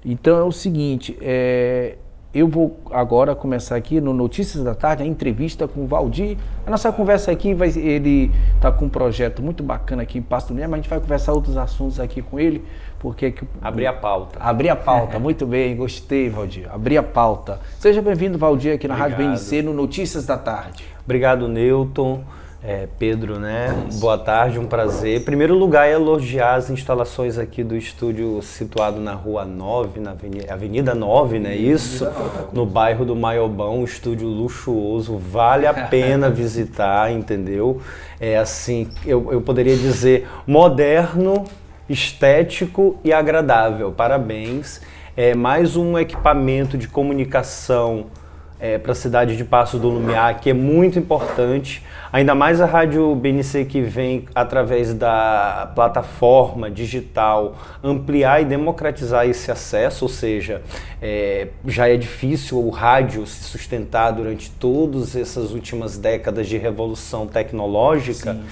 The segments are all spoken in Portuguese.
Então é o seguinte, eu vou agora começar aqui no Notícias da Tarde, a entrevista com o Valdir. A nossa conversa aqui, ele está com um projeto muito bacana aqui em Passo do Minas, mas a gente vai conversar outros assuntos aqui com ele, porque... Abrir a pauta. Abrir a pauta, muito bem, gostei, Valdir. Abrir a pauta. Seja bem-vindo, Valdir, aqui na Rádio BNC, no Notícias da Tarde. Obrigado, Newton. Pedro, né? Boa tarde, um prazer. Em primeiro lugar, é elogiar as instalações aqui do estúdio situado na Rua 9, na Avenida 9, né? Isso, no bairro do Maiobão, um estúdio luxuoso, vale a pena visitar, entendeu? É assim, eu poderia dizer moderno, estético e agradável. Parabéns. É mais um equipamento de comunicação para a cidade de Paços do Lumiar, que é muito importante, ainda mais a Rádio BNC que vem através da plataforma digital ampliar e democratizar esse acesso, ou seja, já é difícil o rádio se sustentar durante todas essas últimas décadas de revolução tecnológica. Sim.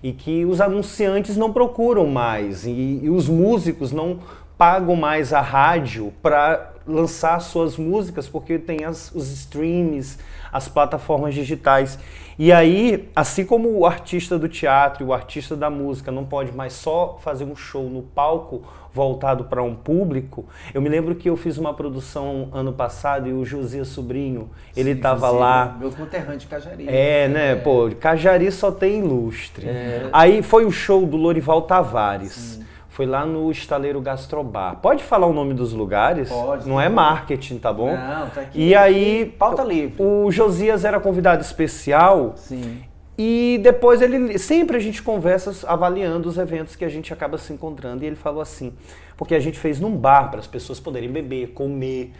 E que os anunciantes não procuram mais e os músicos não pagam mais a rádio para lançar suas músicas, porque tem os streams, as plataformas digitais. E aí, assim como o artista do teatro e o artista da música não pode mais só fazer um show no palco voltado para um público, eu me lembro que eu fiz uma produção ano passado e o Josias Sobrinho, ele estava lá. Meu conterrâneo de Cajari. Né? Pô, Cajari só tem ilustre. Aí foi o show do Lorival Tavares. Sim. Foi lá no Estaleiro Gastrobar. Pode falar o nome dos lugares? Pode. Não é marketing, tá bom? Não, tá aqui. E aí, pauta livre. O Josias era convidado especial. Sim. E depois sempre a gente conversa avaliando os eventos que a gente acaba se encontrando. E ele falou assim, porque a gente fez num bar para as pessoas poderem beber, comer.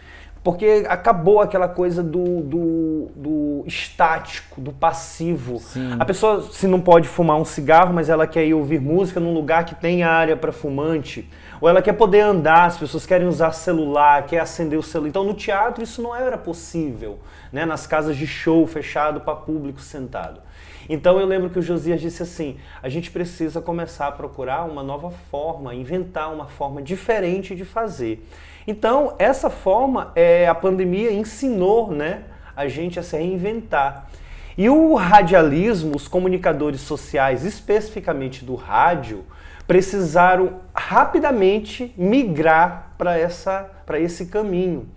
Porque acabou aquela coisa do estático, do passivo. Sim. A pessoa, se não pode fumar um cigarro, mas ela quer ir ouvir música num lugar que tem área para fumante. Ou ela quer poder andar, as pessoas querem usar celular, quer acender o celular. Então no teatro isso não era possível, né? Nas casas de show, fechado para público sentado. Então eu lembro que o Josias disse assim, a gente precisa começar a procurar uma nova forma, inventar uma forma diferente de fazer. Então, essa forma, a pandemia ensinou, né, a gente a se reinventar. E o radialismo, os comunicadores sociais, especificamente do rádio, precisaram rapidamente migrar para esse caminho.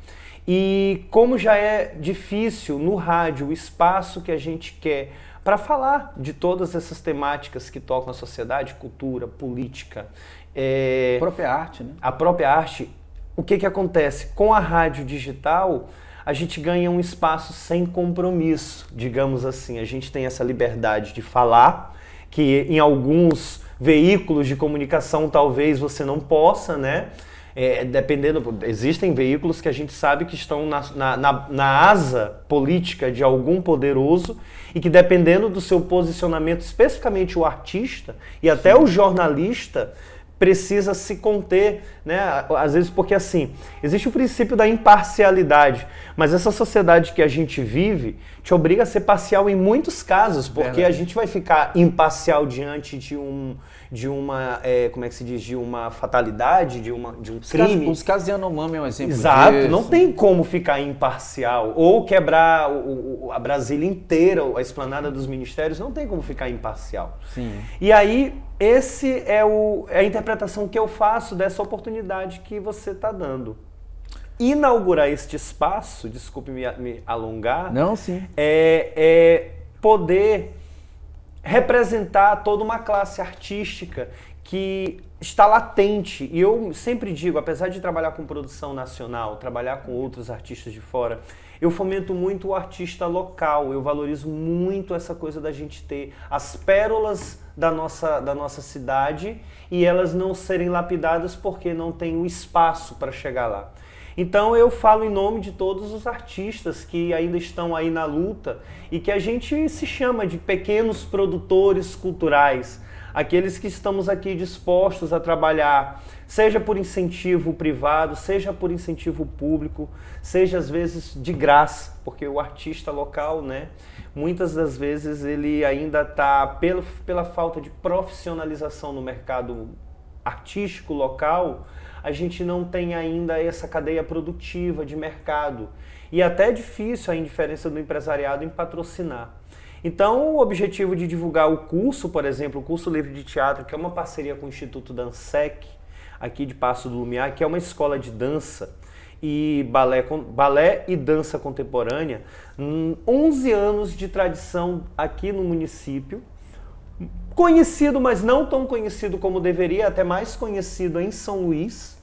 E como já é difícil no rádio o espaço que a gente quer para falar de todas essas temáticas que tocam a sociedade, cultura, política. A própria arte, né? A própria arte. O que acontece? Com a rádio digital, a gente ganha um espaço sem compromisso, digamos assim. A gente tem essa liberdade de falar, que em alguns veículos de comunicação talvez você não possa, né? Dependendo, existem veículos que a gente sabe que estão na asa política de algum poderoso e que dependendo do seu posicionamento, especificamente o artista e até o jornalista, precisa se conter, né? Às vezes porque assim, existe o princípio da imparcialidade, mas essa sociedade que a gente vive te obriga a ser parcial em muitos casos, porque a gente vai ficar imparcial diante de uma, como é que se diz, de uma fatalidade, de um crime. Os casos de Yanomami é um exemplo Exato, disso. não tem como ficar imparcial, ou quebrar a Brasília inteira, a esplanada dos ministérios, não tem como ficar imparcial. Sim. E aí, esse é a interpretação que eu faço dessa oportunidade que você está dando. Inaugurar este espaço, desculpe me alongar, não, sim. É poder representar toda uma classe artística que está latente. E eu sempre digo, apesar de trabalhar com produção nacional, trabalhar com outros artistas de fora, eu fomento muito o artista local, eu valorizo muito essa coisa da gente ter as pérolas da nossa cidade e elas não serem lapidadas porque não tem o espaço para chegar lá. Então eu falo em nome de todos os artistas que ainda estão aí na luta e que a gente se chama de pequenos produtores culturais, aqueles que estamos aqui dispostos a trabalhar, seja por incentivo privado, seja por incentivo público, seja às vezes de graça, porque o artista local, né, muitas das vezes ele ainda está, pela falta de profissionalização no mercado artístico local, a gente não tem ainda essa cadeia produtiva de mercado. E até é difícil a indiferença do empresariado em patrocinar. Então, o objetivo de divulgar o curso, por exemplo, o curso livre de teatro, que é uma parceria com o Instituto Dansec, aqui de Paço do Lumiar, que é uma escola de dança e balé e dança contemporânea, 11 anos de tradição aqui no município, conhecido, mas não tão conhecido como deveria, até mais conhecido em São Luís.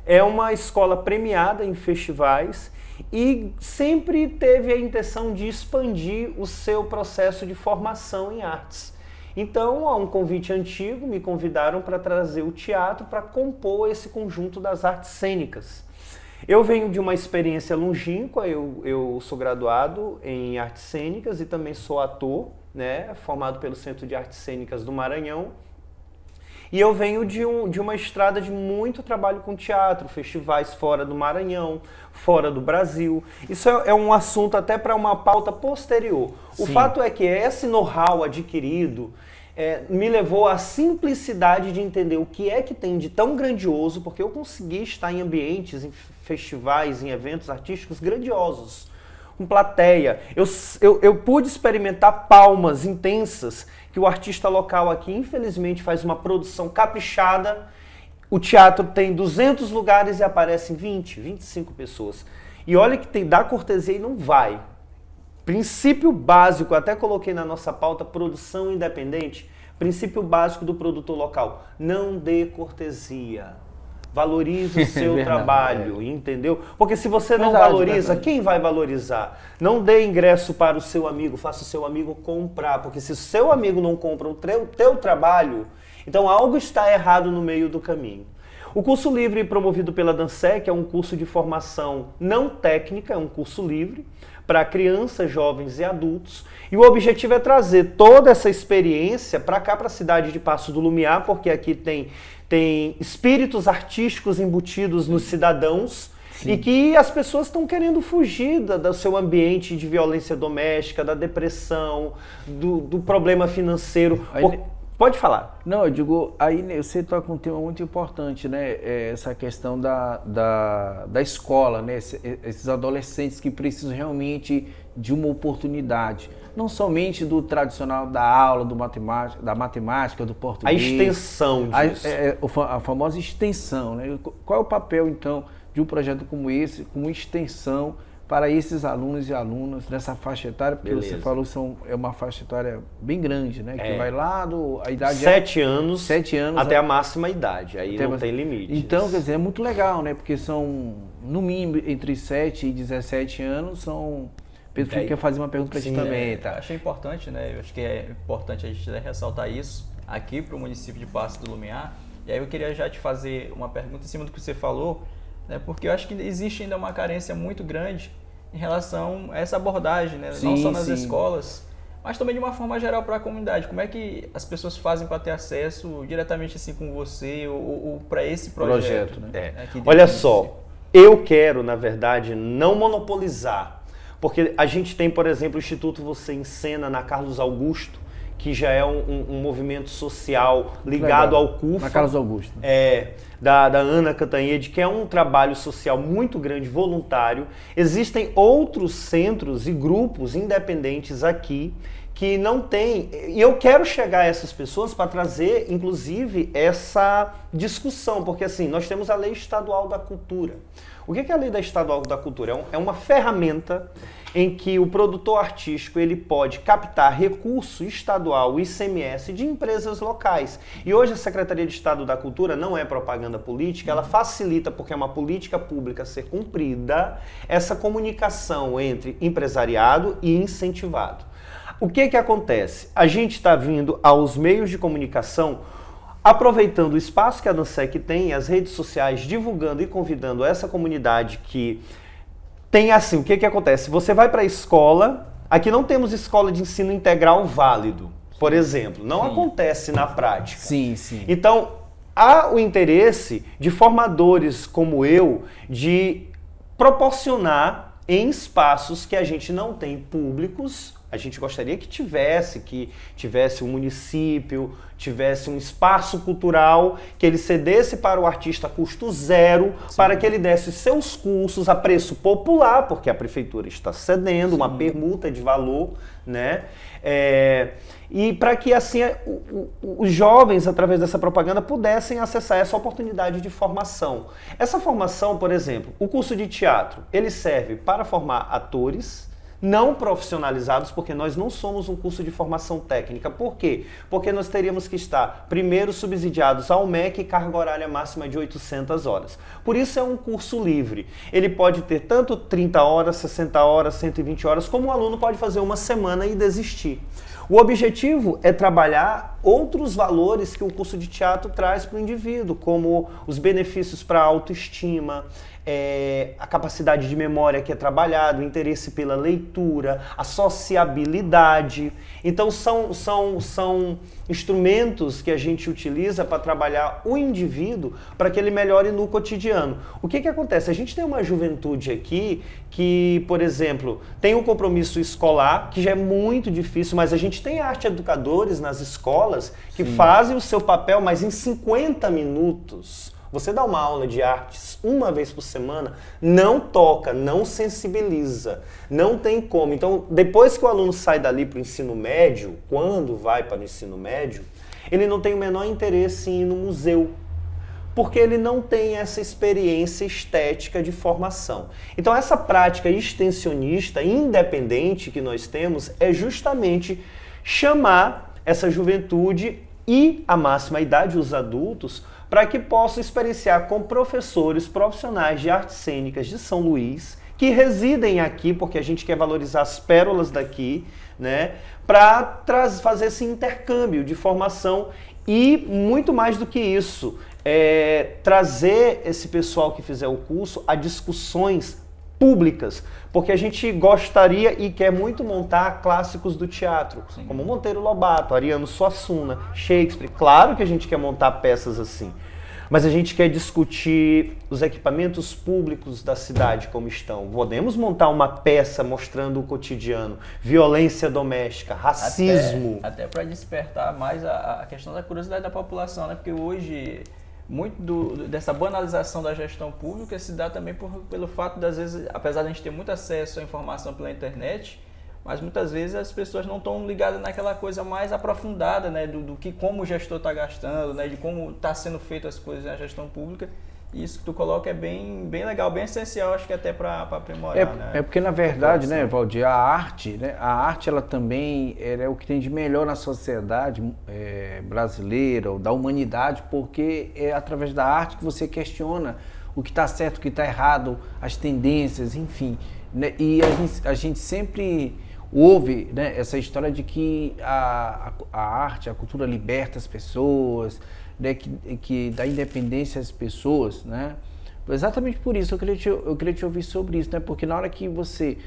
É uma escola premiada em festivais e sempre teve a intenção de expandir o seu processo de formação em artes. Então, a um convite antigo, me convidaram para trazer o teatro para compor esse conjunto das artes cênicas. Eu venho de uma experiência longínqua, eu sou graduado em artes cênicas e também sou ator, né, formado pelo Centro de Artes Cênicas do Maranhão. E eu venho de uma estrada de muito trabalho com teatro, festivais fora do Maranhão, fora do Brasil. Isso é um assunto até para uma pauta posterior. Sim. O fato é que esse know-how adquirido me levou à simplicidade de entender o que é que tem de tão grandioso, porque eu consegui estar em ambientes, em festivais, em eventos artísticos grandiosos, com plateia. Eu pude experimentar palmas intensas que o artista local aqui, infelizmente, faz uma produção caprichada. O teatro tem 200 lugares e aparecem 20, 25 pessoas. E olha que dá cortesia e não vai. Princípio básico, até coloquei na nossa pauta, produção independente. Princípio básico do produtor local: não dê cortesia. Valorize o seu trabalho, entendeu? Porque se você não valoriza, quem vai valorizar? Não dê ingresso para o seu amigo, faça o seu amigo comprar. Porque se o seu amigo não compra o teu trabalho, então algo está errado no meio do caminho. O curso livre promovido pela Dansec é um curso de formação não técnica, é um curso livre para crianças, jovens e adultos. E o objetivo é trazer toda essa experiência para cá, para a cidade de Paço do Lumiar, porque aqui tem espíritos artísticos embutidos nos cidadãos. Sim. E que as pessoas estão querendo fugir do seu ambiente de violência doméstica, da depressão, do problema financeiro. Pode falar. Não, eu digo, aí você toca um tema muito importante, né? Essa questão da escola, né? Esses adolescentes que precisam realmente de uma oportunidade. Não somente do tradicional da aula, da matemática, do português. A extensão disso. A famosa extensão, né? Qual é o papel, então, de um projeto como esse, como extensão para esses alunos e alunas dessa faixa etária? Porque Beleza. Você falou é uma faixa etária bem grande, né? Que vai lá a idade 7 anos até a máxima idade, aí não tem limite. Então, quer dizer, é muito legal, né? Porque são, no mínimo, entre 7 e 17 anos, Pedro quer fazer uma pergunta para a gente também, tá? Achei importante, né? Eu acho que é importante a gente ressaltar isso aqui para o município de Paço do Lumiar. E aí eu queria já te fazer uma pergunta em cima do que você falou, né? Porque eu acho que existe ainda uma carência muito grande em relação a essa abordagem, né? Não só nas escolas, mas também de uma forma geral para a comunidade. Como é que as pessoas fazem para ter acesso diretamente assim com você ou para esse projeto? Né? Olha só, eu quero, na verdade, não monopolizar. Porque a gente tem, por exemplo, o Instituto Você Encena na Carlos Augusto, que já é um movimento social ligado ao CUFA. Na Carlos Augusto. Da Ana Cantanhede, que é um trabalho social muito grande, voluntário. Existem outros centros e grupos independentes aqui que não têm. E eu quero chegar a essas pessoas para trazer, inclusive, essa discussão. Porque, assim, nós temos a Lei Estadual da Cultura. O que é a Lei Estadual da Cultura? É uma ferramenta em que o produtor artístico ele pode captar recurso estadual, ICMS, de empresas locais. E hoje a Secretaria de Estado da Cultura não é propaganda política, ela facilita, porque é uma política pública a ser cumprida, essa comunicação entre empresariado e incentivado. O que acontece? A gente está vindo aos meios de comunicação aproveitando o espaço que a Dansec tem, as redes sociais, divulgando e convidando essa comunidade que tem assim, o que acontece? Você vai para a escola, aqui não temos escola de ensino integral válido, por exemplo, não acontece na prática. Sim. Então, há o interesse de formadores como eu de proporcionar em espaços que a gente não tem públicos A gente gostaria que tivesse um município, tivesse um espaço cultural, que ele cedesse para o artista a custo zero, sim, para que ele desse seus cursos a preço popular, porque a prefeitura está cedendo, sim, uma permuta de valor, né? E para que assim os jovens, através dessa propaganda, pudessem acessar essa oportunidade de formação. Essa formação, por exemplo, o curso de teatro, ele serve para formar atores não profissionalizados, porque nós não somos um curso de formação técnica. Por quê? Porque nós teríamos que estar, primeiro, subsidiados ao MEC e carga horária máxima de 800 horas. Por isso é um curso livre. Ele pode ter tanto 30 horas, 60 horas, 120 horas, como o aluno pode fazer uma semana e desistir. O objetivo é trabalhar outros valores que o curso de teatro traz para o indivíduo, como os benefícios para a autoestima, a capacidade de memória que é trabalhado, o interesse pela leitura, a sociabilidade. Então são instrumentos que a gente utiliza para trabalhar o indivíduo para que ele melhore no cotidiano. O que acontece? A gente tem uma juventude aqui que, por exemplo, tem um compromisso escolar, que já é muito difícil, mas a gente tem arte educadores nas escolas que sim, fazem o seu papel, mas em 50 minutos. Você dá uma aula de artes uma vez por semana, não toca, não sensibiliza, não tem como. Então, depois que o aluno sai dali para o ensino médio, quando vai para o ensino médio, ele não tem o menor interesse em ir no museu, porque ele não tem essa experiência estética de formação. Então, essa prática extensionista, independente que nós temos, é justamente chamar essa juventude e a máxima idade, os adultos, para que possam experienciar com professores profissionais de artes cênicas de São Luís, que residem aqui, porque a gente quer valorizar as pérolas daqui, né, para fazer esse intercâmbio de formação e, muito mais do que isso, trazer esse pessoal que fizer o curso a discussões públicas, porque a gente gostaria e quer muito montar clássicos do teatro, sim, como Monteiro Lobato, Ariano Suassuna, Shakespeare. Claro que a gente quer montar peças assim, mas a gente quer discutir os equipamentos públicos da cidade como estão. Podemos montar uma peça mostrando o cotidiano, violência doméstica, racismo. Até para despertar mais a questão da curiosidade da população, né? Porque hoje muito dessa banalização da gestão pública se dá também pelo fato de, às vezes, apesar de a gente ter muito acesso à informação pela internet, mas muitas vezes as pessoas não estão ligadas naquela coisa mais aprofundada, né, do que como o gestor está gastando, né, de como está sendo feito as coisas na gestão pública. E isso que tu coloca é bem legal, bem essencial, acho que até para aprimorar. Né? Porque, na verdade, né, Valdir, a arte ela também é o que tem de melhor na sociedade brasileira, ou da humanidade, porque é através da arte que você questiona o que está certo, o que está errado, as tendências, enfim. Né? E a gente sempre ouve, né, essa história de que a arte, a cultura liberta as pessoas, né, que dá independência às pessoas, né? Exatamente por isso eu queria te ouvir sobre isso, né? Porque na hora que você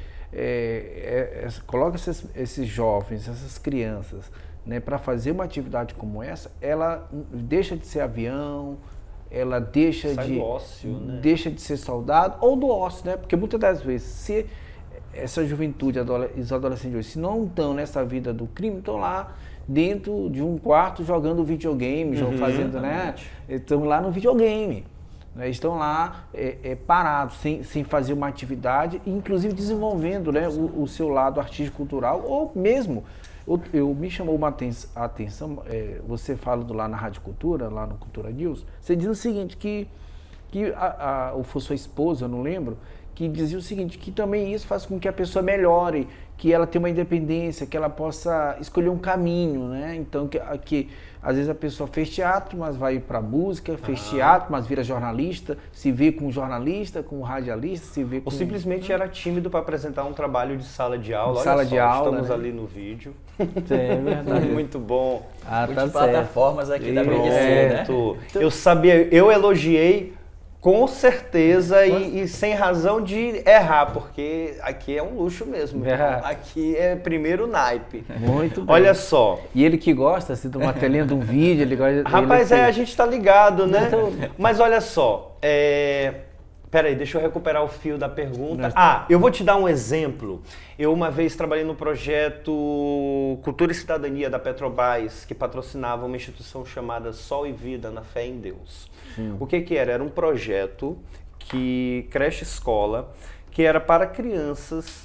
coloca esses jovens, essas crianças, né, para fazer uma atividade como essa, ela deixa de ser avião, ela deixa do ócio, né? Deixa de ser soldado ou do ócio, né? Porque muitas das vezes, se essa juventude, os adolescentes hoje, se não estão nessa vida do crime, estão lá dentro de um quarto jogando videogame, fazendo, né? Estão lá no videogame, né? Estão lá parados, sem fazer uma atividade, inclusive desenvolvendo, né, o seu lado artístico-cultural, ou mesmo, me chamou uma atenção, você fala lá na Rádio Cultura, lá no Cultura News, você diz o seguinte, que ou foi sua esposa, eu não lembro, que dizia o seguinte, que também isso faz com que a pessoa melhore, que ela tenha uma independência, que ela possa escolher um caminho, né? Então, que às vezes a pessoa fez teatro, mas vai para música, fez teatro, mas vira jornalista, se vê com jornalista, com radialista, se vê com... Ou simplesmente era tímido para apresentar um trabalho de sala de aula. Sala de aula, estamos, né? Ali no vídeo. É verdade. Muito bom. Tá plataformas aqui da BBC, né? Eu elogiei com certeza e sem razão de errar, porque aqui é um luxo mesmo. Aqui é primeiro naipe. Muito bem. Olha só. E ele que gosta, assim, de uma telinha de um vídeo, ele gosta... Rapaz, a gente tá ligado, né? Mas olha só, Peraí, deixa eu recuperar o fio da pergunta. Ah, eu vou te dar um exemplo. Eu uma vez trabalhei no projeto Cultura e Cidadania da Petrobras, que patrocinava uma instituição chamada Sol e Vida, na Fé em Deus. O que era? Era um projeto creche-escola, que era para crianças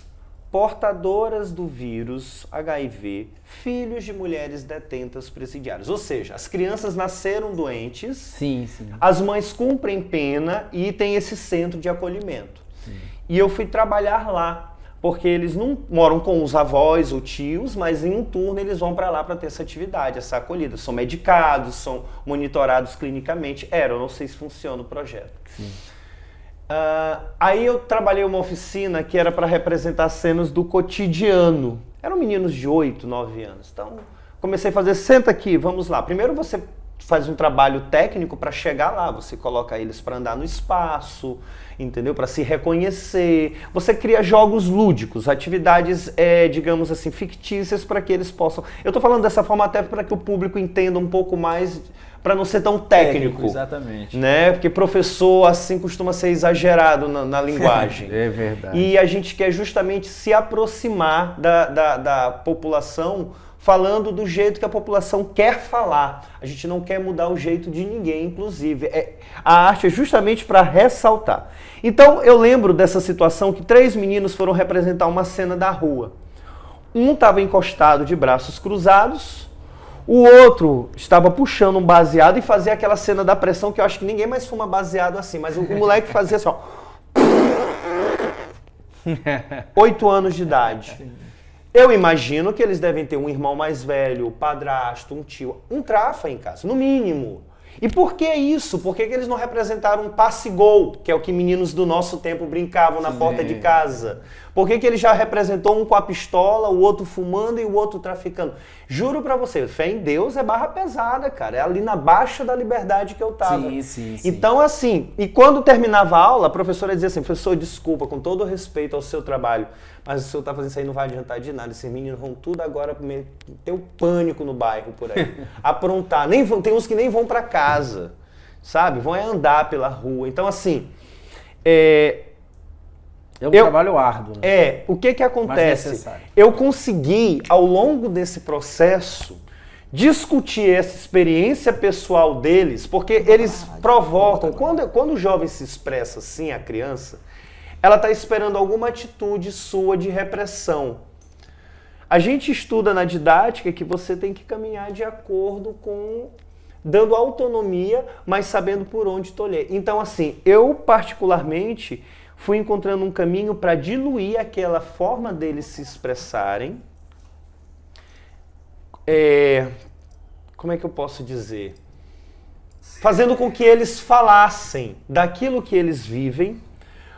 portadoras do vírus HIV, filhos de mulheres detentas presidiárias. Ou seja, as crianças nasceram doentes, Sim. as mães cumprem pena e tem esse centro de acolhimento. Sim. E eu fui trabalhar lá, porque eles não moram com os avós ou tios, mas em um turno eles vão para lá para ter essa atividade, essa acolhida. São medicados, são monitorados clinicamente. Eu não sei se funciona o projeto. Sim. Aí eu trabalhei uma oficina que era para representar cenas do cotidiano. Eram meninos de 8, 9 anos. Então, comecei a fazer, senta aqui, vamos lá. Primeiro você faz um trabalho técnico para chegar lá. Você coloca eles para andar no espaço, entendeu? Para se reconhecer. Você cria jogos lúdicos, atividades, digamos assim, fictícias para que eles possam... Eu estou falando dessa forma até para que o público entenda um pouco mais, para não ser tão técnico. Exatamente. Né? Porque professor, assim, costuma ser exagerado na linguagem. É verdade. E a gente quer justamente se aproximar da população, falando do jeito que a população quer falar. A gente não quer mudar o jeito de ninguém, inclusive. A arte é justamente para ressaltar. Então, eu lembro dessa situação que 3 meninos foram representar uma cena da rua. Um estava encostado de braços cruzados, o outro estava puxando um baseado e fazia aquela cena da pressão que eu acho que ninguém mais fuma baseado assim, mas o moleque fazia assim, ó. 8 anos de idade. Eu imagino que eles devem ter um irmão mais velho, padrasto, um tio, um trafa em casa, no mínimo. E por que isso? Por que eles não representaram um passe-gol, que é o que meninos do nosso tempo brincavam na porta de casa? Por que ele já representou um com a pistola, o outro fumando e o outro traficando? Juro pra você, fé em Deus é barra pesada, cara. É ali na baixa da liberdade que eu tava. Sim. Então, assim, e quando terminava a aula, a professora dizia assim, professor, desculpa, com todo respeito ao seu trabalho, mas o senhor tá fazendo isso aí, não vai adiantar de nada. Esses meninos vão tudo agora ter o pânico no bairro por aí. Aprontar. Tem uns que nem vão pra casa, sabe? Vão andar pela rua. Então, assim... É um trabalho árduo, né? O que acontece? Necessário. Eu consegui, ao longo desse processo, discutir essa experiência pessoal deles, porque eles provocam, quando o jovem se expressa assim, a criança, ela está esperando alguma atitude sua de repressão. A gente estuda na didática que você tem que caminhar de acordo com... dando autonomia, mas sabendo por onde tolher. Então, assim, eu particularmente... fui encontrando um caminho para diluir aquela forma deles se expressarem. Como é que eu posso dizer? Fazendo com que eles falassem daquilo que eles vivem,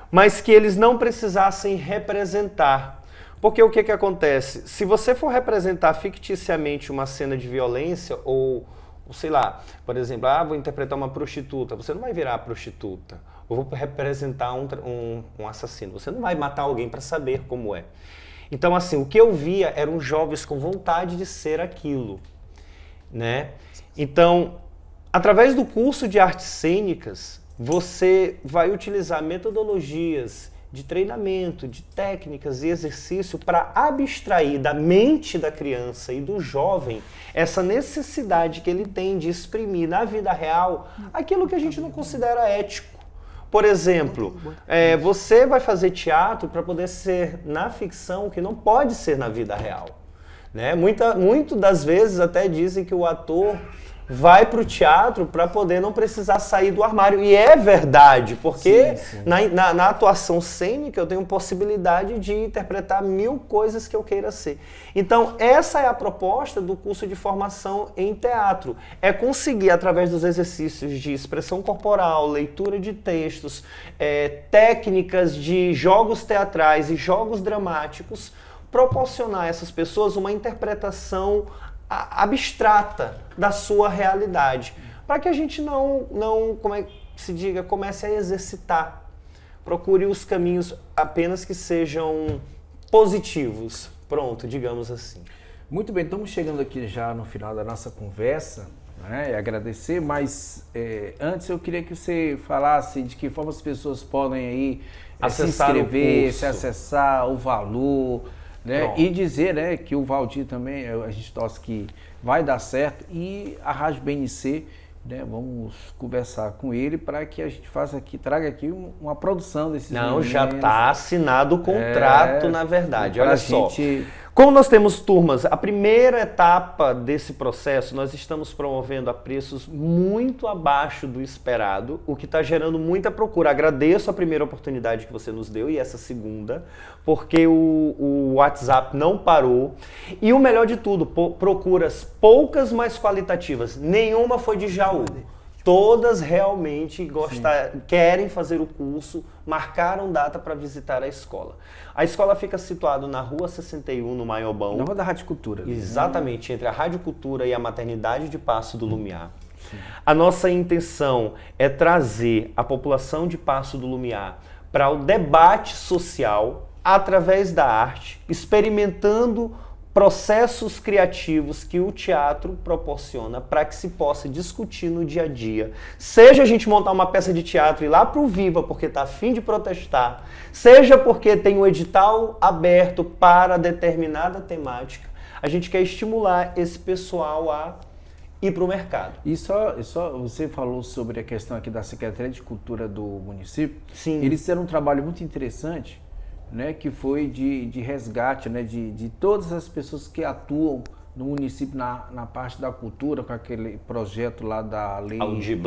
mas que eles não precisassem representar. Porque o que acontece? Se você for representar ficticiamente uma cena de violência ou sei lá, por exemplo, vou interpretar uma prostituta, você não vai virar prostituta. Ou vou representar um assassino. Você não vai matar alguém para saber como é. Então, assim, o que eu via eram jovens com vontade de ser aquilo, né? Então, através do curso de artes cênicas, você vai utilizar metodologias de treinamento, de técnicas e exercício para abstrair da mente da criança e do jovem essa necessidade que ele tem de exprimir na vida real aquilo que a gente não considera ético. Por exemplo, você vai fazer teatro para poder ser na ficção o que não pode ser na vida real. Né? Muito das vezes até dizem que o ator vai para o teatro para poder não precisar sair do armário. E é verdade, porque sim. Na atuação cênica eu tenho possibilidade de interpretar 1000 coisas que eu queira ser. Então, essa é a proposta do curso de formação em teatro. É conseguir, através dos exercícios de expressão corporal, leitura de textos, técnicas de jogos teatrais e jogos dramáticos, proporcionar a essas pessoas uma interpretação abstrata da sua realidade, para que a gente não como é que se diga, comece a exercitar. Procure os caminhos apenas que sejam positivos. Pronto, digamos assim. Muito bem, estamos chegando aqui já no final da nossa conversa. né, e agradecer, mas antes eu queria que você falasse de que forma as pessoas podem aí se inscrever, se acessar o valor, né, e dizer, né, que o Valdir também, a gente torce que vai dar certo, e a Rádio BNC, né, vamos conversar com ele para que a gente faça aqui, traga aqui uma produção desses meninos. Já está assinado o contrato, na verdade. Olha só, como nós temos turmas, a primeira etapa desse processo, nós estamos promovendo a preços muito abaixo do esperado, o que está gerando muita procura. Agradeço a primeira oportunidade que você nos deu e essa segunda, porque o WhatsApp não parou. E o melhor de tudo, procuras poucas, mas qualitativas. Nenhuma foi de Jaú. Todas realmente querem fazer o curso, marcaram data para visitar a escola. A escola fica situada na Rua 61, no Maiobão. Na Rua da Rádio Cultura. Exatamente, entre a Rádio Cultura e a Maternidade de Paço do Lumiar. Sim. A nossa intenção é trazer a população de Paço do Lumiar para o debate social através da arte, experimentando processos criativos que o teatro proporciona para que se possa discutir no dia a dia. Seja a gente montar uma peça de teatro e ir lá para o Viva porque está a fim de protestar, seja porque tem um edital aberto para determinada temática, a gente quer estimular esse pessoal a ir para o mercado. E só você falou sobre a questão aqui da Secretaria de Cultura do município. Sim. Eles fizeram um trabalho muito interessante, né, que foi de resgate, né, de todas as pessoas que atuam no município na parte da cultura, com aquele projeto lá da lei Aldir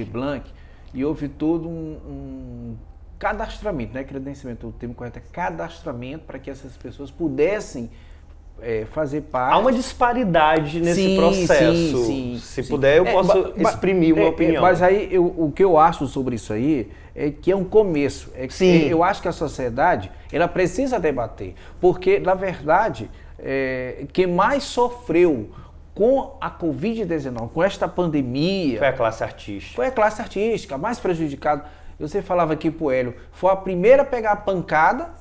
Blanc, e houve todo um cadastramento, né, credenciamento, o termo correto é cadastramento, para que essas pessoas pudessem fazer parte. Há uma disparidade nesse processo. Se puder, eu posso exprimir uma opinião. Mas aí, o que eu acho sobre isso aí é que é um começo. Eu acho que a sociedade ela precisa debater. Porque, na verdade, quem mais sofreu com a Covid-19, com esta pandemia... Foi a classe artística. Foi a classe artística, mais prejudicada. Você falava aqui pro Hélio, foi a primeira a pegar a pancada,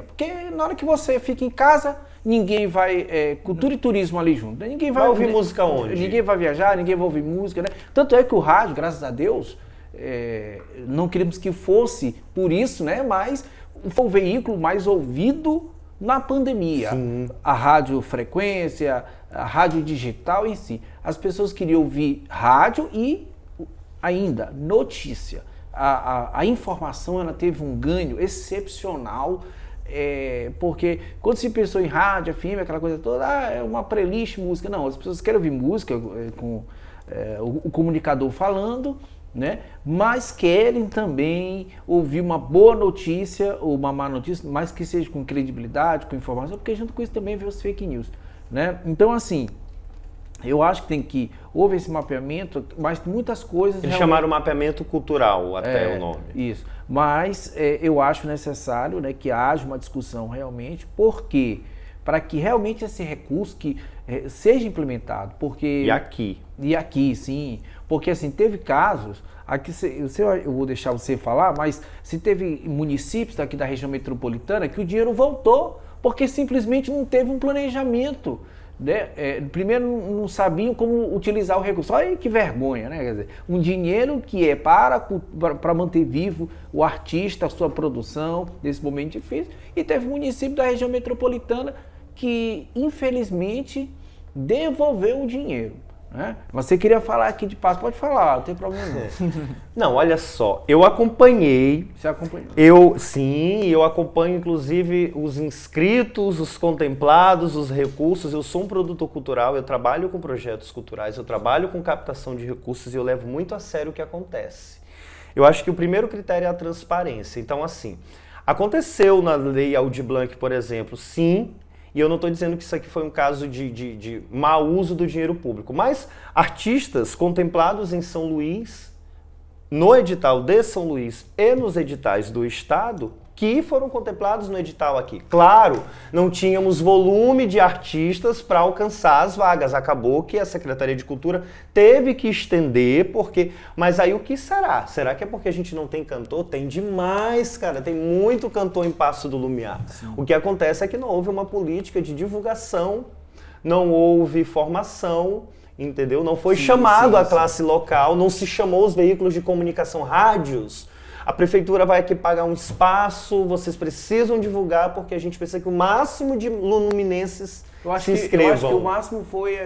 porque na hora que você fica em casa, ninguém vai, cultura e turismo ali junto, ninguém vai ouvir música onde? Ninguém vai viajar, ninguém vai ouvir música, né? Tanto é que o rádio, graças a Deus, não queríamos que fosse por isso, né? Mas foi o veículo mais ouvido na pandemia. Sim. A rádio frequência, a rádio digital em si. As pessoas queriam ouvir rádio e ainda notícia. A informação ela teve um ganho excepcional, porque quando se pensou em rádio, FM, aquela coisa toda, é uma playlist, música. Não, as pessoas querem ouvir música com o comunicador falando, né? Mas querem também ouvir uma boa notícia ou uma má notícia, mas que seja com credibilidade, com informação, porque junto com isso também vem os fake news, né? Então, assim, eu acho que houve esse mapeamento, mas muitas coisas... Eles chamaram mapeamento cultural, até o nome. Isso, mas eu acho necessário, né, que haja uma discussão realmente, porque para que realmente esse recurso seja implementado, porque... E aqui, sim, porque assim, teve casos, aqui eu vou deixar você falar, mas se teve municípios daqui da região metropolitana que o dinheiro voltou, porque simplesmente não teve um planejamento, né? Primeiro não sabiam como utilizar o recurso. Olha que vergonha, né? Quer dizer, um dinheiro que é para manter vivo o artista, a sua produção nesse momento difícil, e teve município da região metropolitana que infelizmente devolveu o dinheiro, né? Você queria falar aqui de Paço, pode falar, não tem problema não. Não, olha só, eu acompanhei. Você acompanhou? Eu acompanho inclusive os inscritos, os contemplados, os recursos. Eu sou um produtor cultural, eu trabalho com projetos culturais, eu trabalho com captação de recursos e eu levo muito a sério o que acontece. Eu acho que o primeiro critério é a transparência. Então, assim, aconteceu na lei Aldir Blanc, por exemplo, sim. E eu não estou dizendo que isso aqui foi um caso de mau uso do dinheiro público, mas artistas contemplados em São Luís, no edital de São Luís e nos editais do Estado, que foram contemplados no edital aqui. Claro, não tínhamos volume de artistas para alcançar as vagas. Acabou que a Secretaria de Cultura teve que estender, mas aí o que será? Será que é porque a gente não tem cantor? Tem demais, cara. Tem muito cantor em Paço do Lumiar. Sim. O que acontece é que não houve uma política de divulgação, não houve formação entendeu? Não foi Sim, chamado sim, a sim. classe local, não se chamou os veículos de comunicação, rádios. A prefeitura vai aqui pagar um espaço, vocês precisam divulgar, porque a gente precisa que o máximo de luminenses se inscrevam. Eu acho que o máximo foi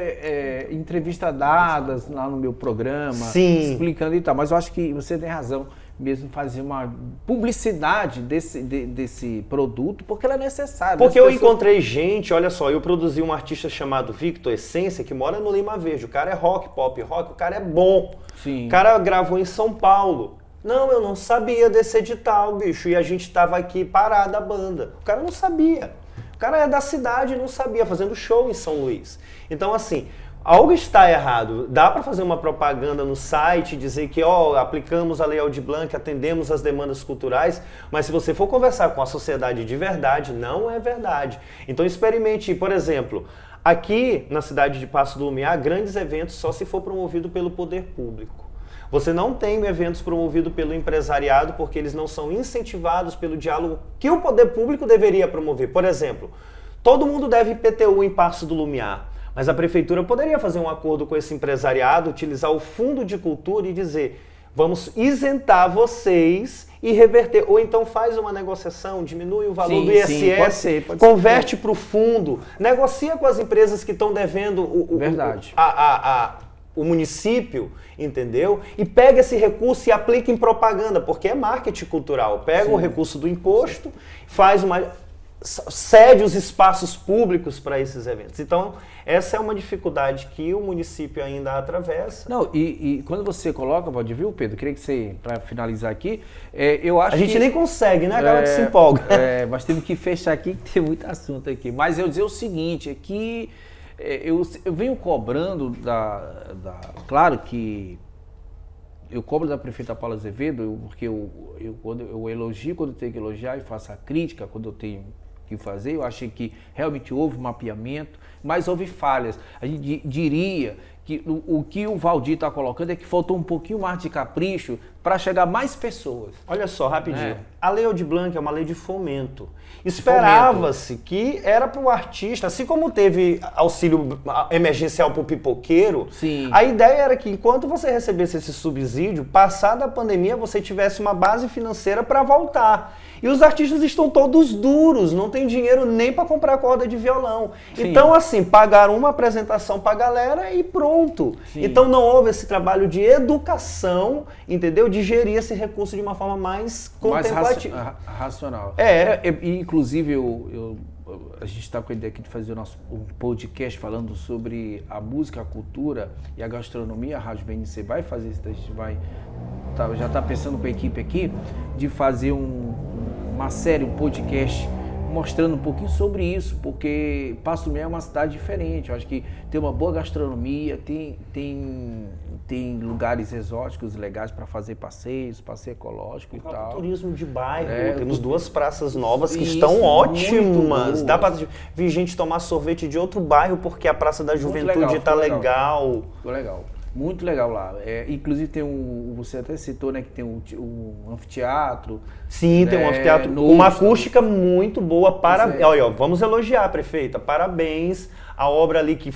entrevistas dadas lá no meu programa, Sim. explicando e tal. Mas eu acho que você tem razão mesmo fazer uma publicidade desse produto, porque ela é necessária. Porque eu encontrei gente, olha só, eu produzi um artista chamado Victor Essência, que mora no Lima Verde. O cara é rock, pop rock, o cara é bom. Sim. O cara gravou em São Paulo. Não, eu não sabia desse edital, bicho. E a gente tava aqui parada a banda. O cara não sabia. O cara é da cidade e não sabia, fazendo show em São Luís. Então, assim, algo está errado. Dá para fazer uma propaganda no site, dizer que, aplicamos a Lei Aldir Blanc, atendemos as demandas culturais, mas se você for conversar com a sociedade de verdade, não é verdade. Então, experimente, por exemplo, aqui na cidade de Paços do Lumiar, grandes eventos só se for promovido pelo poder público. Você não tem eventos promovidos pelo empresariado porque eles não são incentivados pelo diálogo que o poder público deveria promover. Por exemplo, todo mundo deve IPTU em Paços do Lumiar, mas a prefeitura poderia fazer um acordo com esse empresariado, utilizar o fundo de cultura e dizer: vamos isentar vocês e reverter. Ou então faz uma negociação, diminui o valor do ISS, converte para o fundo, negocia com as empresas que estão devendo o município, entendeu? E pega esse recurso e aplica em propaganda, porque é marketing cultural. Pega o recurso do imposto, cede os espaços públicos para esses eventos. Então, essa é uma dificuldade que o município ainda atravessa. Não, e quando você coloca, Valdir, viu, Pedro? Queria que você, para finalizar aqui, eu acho que... A gente nem consegue, né? A galera que se empolga. Mas temos que fechar aqui, que tem muito assunto aqui. Mas eu dizer o seguinte, é que eu venho cobrando claro que eu cobro da prefeita Paula Azevedo, porque quando eu elogio quando eu tenho que elogiar e faço a crítica quando eu tenho que fazer. Eu achei que realmente houve mapeamento, mas houve falhas. A gente diria que o que o Valdir está colocando é que faltou um pouquinho mais de capricho para chegar a mais pessoas. Olha só, rapidinho. A Lei Aldir Blanc é uma lei de fomento. Esperava-se que era para o artista, assim como teve auxílio emergencial para o pipoqueiro, sim, a ideia era que enquanto você recebesse esse subsídio, passada a pandemia, você tivesse uma base financeira para voltar. E os artistas estão todos duros, não tem dinheiro nem para comprar corda de violão. Sim. Então, assim, pagaram uma apresentação para a galera e pronto. Sim. Então não houve esse trabalho de educação, entendeu? De gerir esse recurso de uma forma mais contemplativa. Mais racional. Inclusive, a gente está com a ideia aqui de fazer um podcast falando sobre a música, a cultura e a gastronomia. A Rádio BNC vai fazer isso, a gente já está pensando com a equipe aqui de fazer uma série, um podcast mostrando um pouquinho sobre isso, porque Paços do Lumiar é uma cidade diferente. Eu acho que tem uma boa gastronomia, tem lugares exóticos legais para fazer passeios, passeio ecológico e tal. Turismo de bairro, temos 2 praças novas que estão ótimas. Dá para vir gente tomar sorvete de outro bairro porque a Praça da Juventude está legal. Ficou legal. Muito legal lá. Inclusive tem você até citou, né, que tem um anfiteatro. Sim, tem um anfiteatro com uma acústica muito boa. Olha, vamos elogiar a prefeita. Parabéns. A obra ali que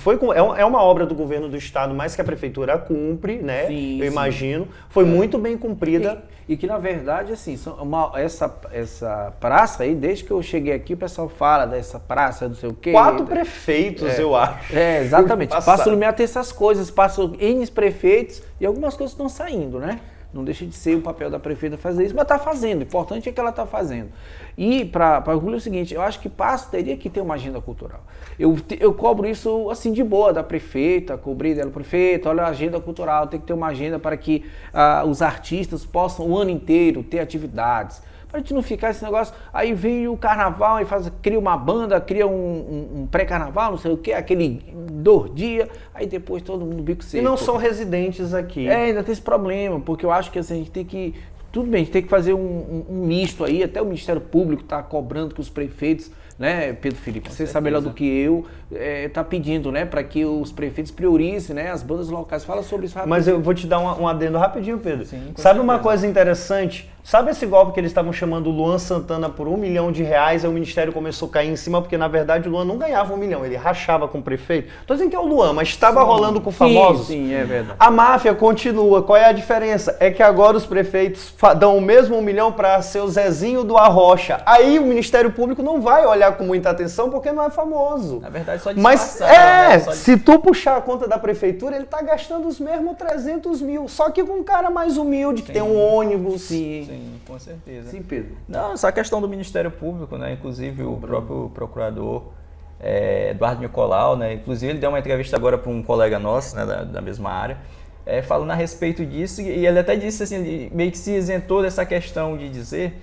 é uma obra do governo do estado, mas que a prefeitura cumpre, né? Sim, eu imagino. Foi muito bem cumprida. E que, na verdade, assim, essa praça aí, desde que eu cheguei aqui, o pessoal fala dessa praça, não sei o quê. 4 prefeitos, eu acho. Exatamente. Paços do Lumiar tem essas coisas, passam N prefeitos e algumas coisas estão saindo, né? Não deixa de ser o papel da prefeita fazer isso, mas está fazendo. O importante é que ela está fazendo. E para concluir o seguinte, eu acho que Paços teria que ter uma agenda cultural. Eu cobro isso assim de boa da prefeita, cobri dela, prefeita, olha a agenda cultural, tem que ter uma agenda para que os artistas possam o ano inteiro ter atividades. Para a gente não ficar esse negócio, aí vem o carnaval e cria uma banda, cria um pré-carnaval, não sei o que, aquele 2 dias, aí depois todo mundo bico seco. E não são residentes aqui. Ainda tem esse problema, porque eu acho que assim, a gente tem que, tudo bem, a gente tem que fazer um misto aí, até o Ministério Público está cobrando que os prefeitos, né, Pedro Felipe, você sabe melhor do que eu, está pedindo, né, para que os prefeitos priorizem, né, as bandas locais. Fala sobre isso rapidinho. Mas eu vou te dar um adendo rapidinho, Pedro. Sim, sabe uma coisa interessante? Sabe esse golpe que eles estavam chamando o Luan Santana por R$1 milhão, aí o Ministério começou a cair em cima, porque na verdade o Luan não ganhava R$1 milhão, ele rachava com o prefeito. Tô dizendo que é o Luan, mas estava rolando com famosos. Sim, é verdade. A máfia continua. Qual é a diferença? É que agora os prefeitos dão o mesmo R$1 milhão para seu Zezinho do Arrocha. Aí o Ministério Público não vai olhar com muita atenção porque não é famoso. Na verdade, só disfarçar. Mas se tu puxar a conta da prefeitura, ele tá gastando os mesmos 300 mil. Só que com um cara mais humilde, que tem um ônibus. Sim, com certeza. Sim, Pedro. Não, essa questão do Ministério Público, né? Inclusive o próprio procurador Eduardo Nicolau, né? Inclusive ele deu uma entrevista agora para um colega nosso, né? Da mesma área, falando a respeito disso, e ele até disse assim, ele meio que se isentou dessa questão de dizer,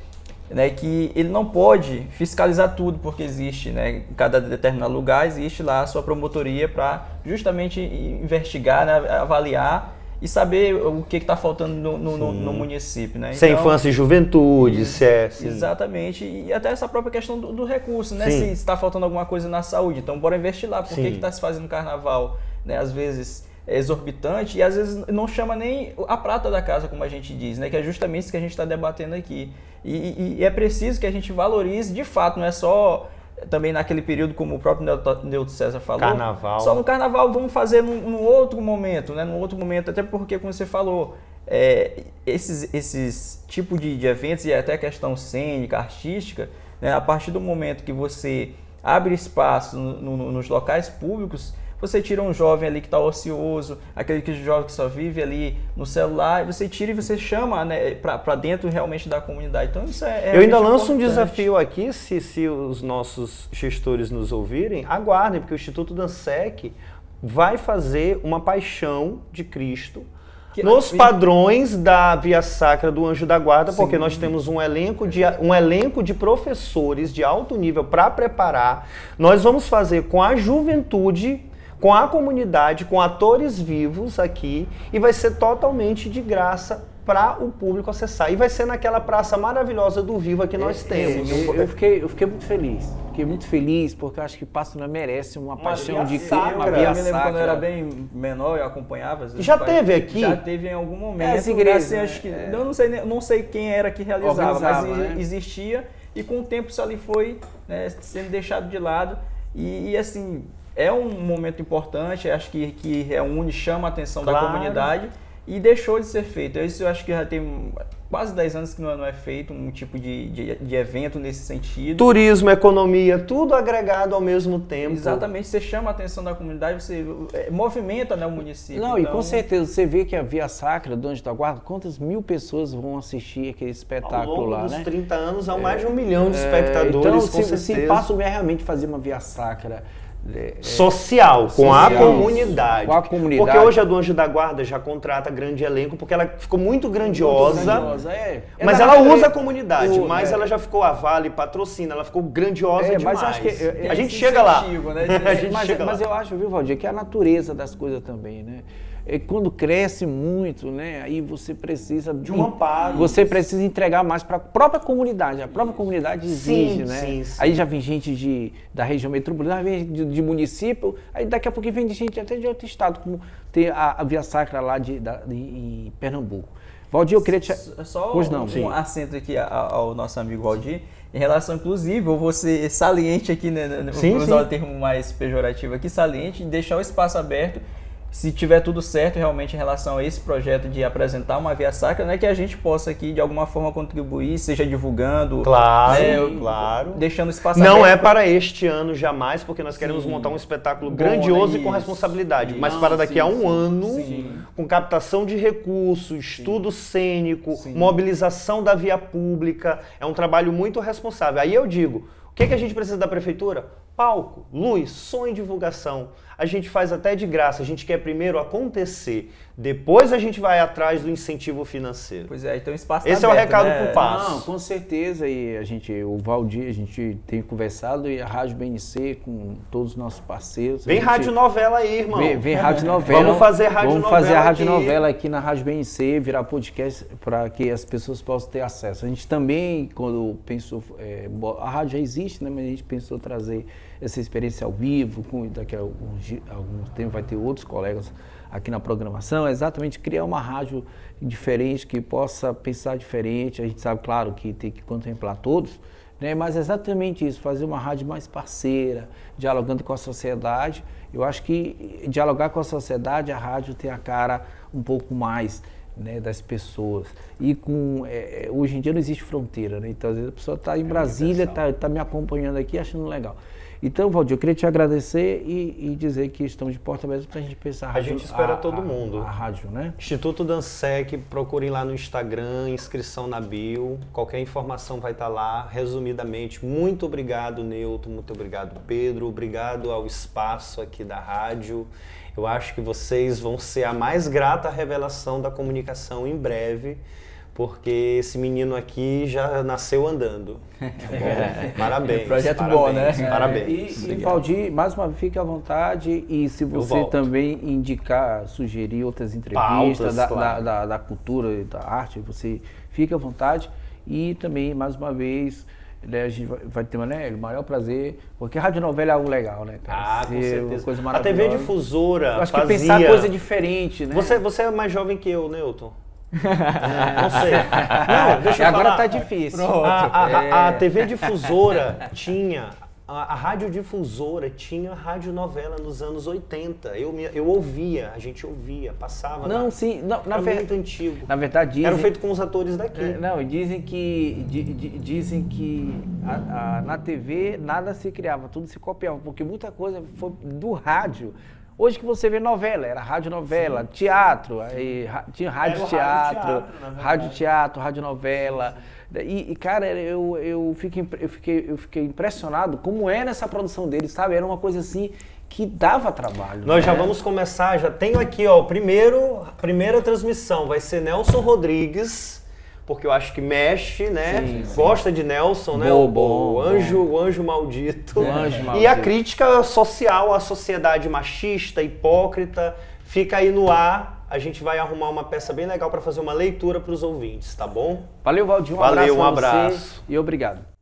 né, que ele não pode fiscalizar tudo, porque existe, né, em cada determinado lugar existe lá a sua promotoria para justamente investigar, né, avaliar e saber o que está faltando no município. Né? Se é infância e juventude, se é... Sim. Exatamente, e até essa própria questão do recurso, né? Se está faltando alguma coisa na saúde, então bora investir lá, por que está se fazendo carnaval, né? Às vezes é exorbitante e às vezes não chama nem a prata da casa, como a gente diz, né? Que é justamente isso que a gente está debatendo aqui. E é preciso que a gente valorize, de fato, não é só... Também naquele período, como o próprio Neuto César falou, carnaval. Só no carnaval, vamos fazer num outro momento, né? Num outro momento, até porque, como você falou, esses tipos de eventos e até a questão cênica, artística, né? A partir do momento que você abre espaço nos locais públicos, você tira um jovem ali que está ocioso, aquele jovem que só vive ali no celular, você tira e você chama, né, para dentro realmente da comunidade. Então isso Eu ainda lanço um desafio aqui, se os nossos gestores nos ouvirem, aguardem, porque o Instituto Dansec vai fazer uma paixão de Cristo nos padrões da Via Sacra do Anjo da Guarda, porque nós temos um elenco de professores de alto nível para preparar. Nós vamos fazer com a juventude, com a comunidade, com atores vivos aqui, e vai ser totalmente de graça para o público acessar. E vai ser naquela praça maravilhosa do Viva que nós temos. Eu fiquei muito feliz. Fiquei muito feliz porque eu acho que Passo não merece uma paixão de sacra. Uma via Eu me lembro sacra. quando eu era bem menor, eu acompanhava. Já teve aqui? Já teve em algum momento. Essa igreja, assim, acho que, eu não sei quem era que realizava, mas né? existia. E com o tempo isso ali foi, né, sendo deixado de lado. E assim... É um momento importante, acho que reúne, chama a atenção da comunidade e deixou de ser feito. Isso eu acho que já tem quase 10 anos que não é feito um tipo de evento nesse sentido. Turismo, economia, tudo agregado ao mesmo tempo. Exatamente, você chama a atenção da comunidade, você movimenta, né, o município. Não, então... e com certeza, você vê que a Via Sacra do Anjo da Guarda, quantas mil pessoas vão assistir aquele espetáculo lá, né? Nos 30 anos, há mais de 1 milhão de espectadores, então, com certeza. Se Passo realmente fazer uma Via Sacra... social, com a comunidade. Com a comunidade. Porque hoje a do Anjo da Guarda já contrata grande elenco, porque ela ficou muito grandiosa. Mas ela usa a comunidade, mas ela já ficou a Vale, patrocina, ela ficou grandiosa demais. Mas acho que a gente chega lá. Né? Mas eu acho, viu, Valdir, que é a natureza das coisas também, né? Quando cresce muito, né, aí você precisa de um amparo. Você precisa entregar mais para a própria comunidade. A própria comunidade exige, né? Sim. Aí já vem gente da região metropolitana, vem de município, aí daqui a pouquinho vem gente até de outro estado, como tem a Via Sacra lá em Pernambuco. Valdir, eu queria te... Só um acento aqui ao nosso amigo Valdir, em relação, inclusive, eu vou ser saliente aqui, né, vou usar o termo mais pejorativo aqui, saliente, deixar o espaço aberto. Se tiver tudo certo realmente em relação a esse projeto de apresentar uma Via Sacra, né, que a gente possa aqui de alguma forma contribuir, seja divulgando, claro, deixando espaço aberto. Não é para para este ano jamais, porque nós queremos montar um espetáculo grandioso e com responsabilidade, mas para daqui a um ano, com captação de recursos, estudo cênico, mobilização da via pública, é um trabalho muito responsável. Aí eu digo, o que a gente precisa da prefeitura? Palco, luz, som e divulgação. A gente faz até de graça, a gente quer primeiro acontecer, depois a gente vai atrás do incentivo financeiro. Pois é, então o espaço Esse tá aberto, é o recado né? pro Passo. Não, com certeza, e o Valdir, a gente tem conversado, e a Rádio BNC com todos os nossos parceiros. Vem rádio novela aí, irmão. Vem rádio novela. Vamos fazer rádio novela. Vamos fazer a rádio novela aqui na Rádio BNC, virar podcast para que as pessoas possam ter acesso. A gente também, quando pensou, a rádio já existe, né, mas a gente pensou trazer essa experiência ao vivo, daqui a algum tempo vai ter outros colegas aqui na programação, é exatamente criar uma rádio diferente, que possa pensar diferente. A gente sabe, claro, que tem que contemplar todos, né? Mas é exatamente isso, fazer uma rádio mais parceira, dialogando com a sociedade. Eu acho que dialogar com a sociedade, a rádio tem a cara um pouco mais, né, das pessoas. E hoje em dia não existe fronteira, né? Então às vezes a pessoa está em Brasília, está me acompanhando aqui, achando legal. Então, Valdir, eu queria te agradecer e dizer que estamos de porta aberta para a gente pensar a gente espera todo mundo. A rádio, né? Instituto Dansec, procurem lá no Instagram, inscrição na bio, qualquer informação vai estar lá. Resumidamente, muito obrigado, Newton, muito obrigado, Pedro, obrigado ao espaço aqui da rádio. Eu acho que vocês vão ser a mais grata revelação da comunicação em breve, porque esse menino aqui já nasceu andando. Tá bom? Parabéns. Projeto parabéns, bom, né? Parabéns. E Valdir, mais uma vez, fique à vontade. E se você também indicar, sugerir outras entrevistas Pautas, da cultura e da arte, você fique à vontade. E também, mais uma vez, né, a gente vai ter o maior prazer, porque a radionovela é algo legal, né, cara? Com certeza. Uma coisa A maravilhosa. TV Difusora Eu acho fazia... que pensar coisa diferente, né? Você é mais jovem que eu, Newton? Não sei. Não, deixa eu Agora falar. tá difícil. A TV Difusora tinha... A radiodifusora tinha radionovela nos anos 80. Eu ouvia, a gente ouvia, passava. Não, sim. Não, era muito antigo. Na verdade, dizem... Era feito com os atores daqui. Não, dizem que na TV nada se criava, tudo se copiava, porque muita coisa foi do rádio. Hoje que você vê novela, era radionovela, teatro, aí, tinha rádio-teatro, rádio-teatro, radionovela. E cara, eu fiquei impressionado como era essa produção deles, sabe? Era uma coisa assim que dava trabalho. Nós já vamos começar, já tenho aqui, ó, primeira transmissão, vai ser Nelson Rodrigues, porque eu acho que mexe, né? Sim. Gosta de Nelson, né? O anjo maldito. O anjo maldito. E a crítica social à sociedade machista, hipócrita, fica aí no ar. A gente vai arrumar uma peça bem legal para fazer uma leitura para os ouvintes, tá bom? Valeu, Valdir. Valeu, um pra abraço. você e obrigado.